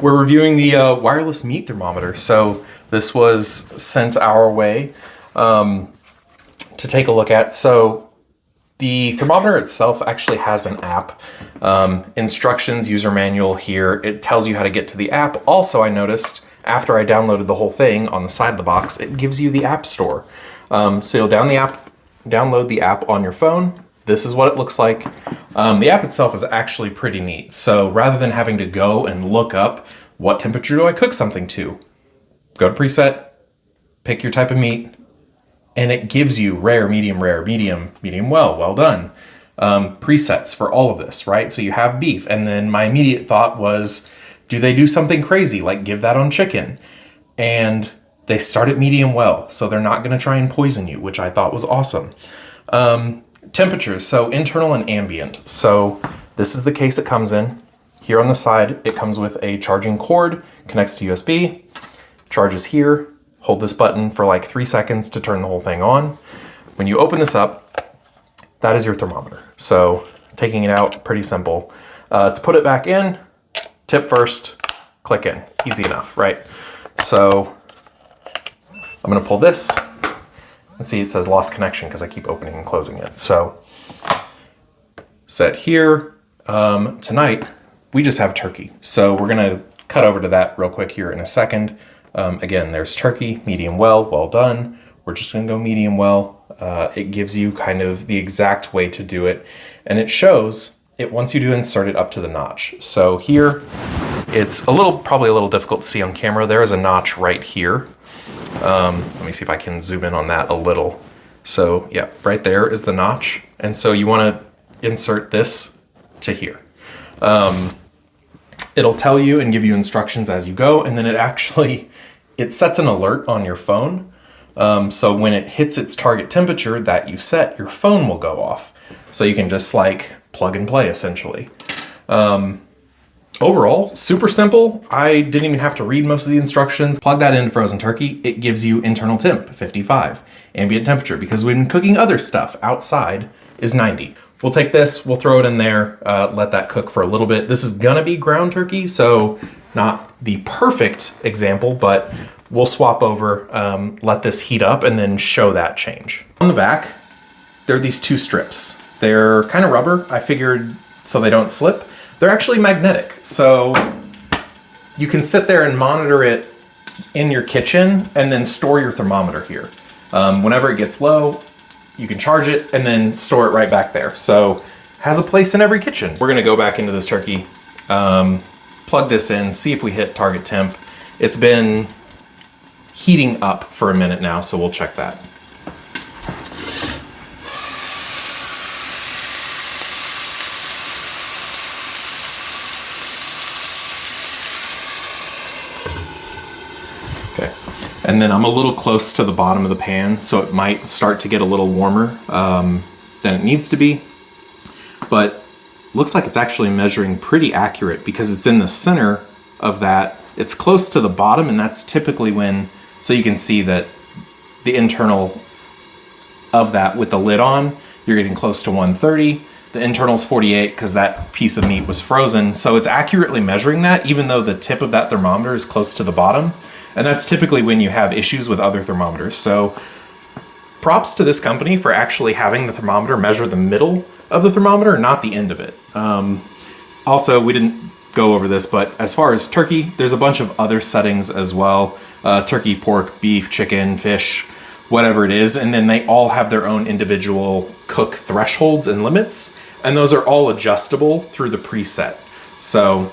We're reviewing the wireless meat thermometer. So this was sent our way to take a look at. So the thermometer itself actually has an app. Instructions, user manual here. It tells you how to get to the app. Also, I noticed after I downloaded the whole thing on the side of the box, it gives you the app store. So you'll download the app on your phone. This is what it looks like. The app itself is actually pretty neat. So rather than having to go and look up what temperature do I cook something to, go to preset, pick your type of meat, and it gives you rare, medium, well done. Presets for all of this, right? So you have beef. And then my immediate thought was, do they do something crazy like give that on chicken? And they start at medium well. So they're not going to try and poison you, which I thought was awesome. Temperatures, so internal and ambient. So this is the case it comes in. Here on the side, it comes with a charging cord, connects to USB, charges here. Hold this button for like 3 seconds to turn the whole thing on. When you open this up, that is your thermometer. So taking it out, pretty simple. To put it back in, tip first, click in. Easy enough, right? So I'm gonna pull this. And see, it says lost connection because I keep opening and closing it. So set here. Tonight, we just have turkey. So we're gonna cut over to that real quick here in a second. Again, there's turkey, medium well done. We're just gonna go medium well. It gives you kind of the exact way to do it. And it shows, it wants you to insert it up to the notch. So here, it's probably a little difficult to see on camera. There is a notch right here. Let me see if I can zoom in on that a little. So yeah, right there is the notch. And so you want to insert this to here. It'll tell you and give you instructions as you go. And then it sets an alert on your phone. So when it hits its target temperature that you set, your phone will go off. So you can just like plug and play essentially. Overall, super simple. I didn't even have to read most of the instructions. Plug that into frozen turkey. It gives you internal temp, 55. Ambient temperature, because when cooking other stuff outside, is 90. We'll take this, we'll throw it in there, let that cook for a little bit. This is gonna be ground turkey, so not the perfect example, but we'll swap over, let this heat up, and then show that change. On the back, there are these two strips. They're kind of rubber, I figured, so they don't slip. They're actually magnetic, so you can sit there and monitor it in your kitchen and then store your thermometer here. Whenever it gets low, you can charge it and then store it right back there. So has a place in every kitchen. We're gonna go back into this turkey, plug this in, see if we hit target temp. It's been heating up for a minute now, so we'll check that. Okay, and then I'm a little close to the bottom of the pan, so it might start to get a little warmer than it needs to be, but looks like it's actually measuring pretty accurate because it's in the center of that. It's close to the bottom, and that's typically when, so you can see that the internal of that with the lid on, you're getting close to 130. The internal's 48 because that piece of meat was frozen, so it's accurately measuring that even though the tip of that thermometer is close to the bottom. And that's typically when you have issues with other thermometers. So props to this company for actually having the thermometer measure the middle of the thermometer, not the end of it. Also, we didn't go over this, but as far as turkey, there's a bunch of other settings as well. Turkey, pork, beef, chicken, fish, whatever it is. And then they all have their own individual cook thresholds and limits. And those are all adjustable through the preset. So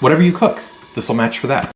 whatever you cook, this will match for that.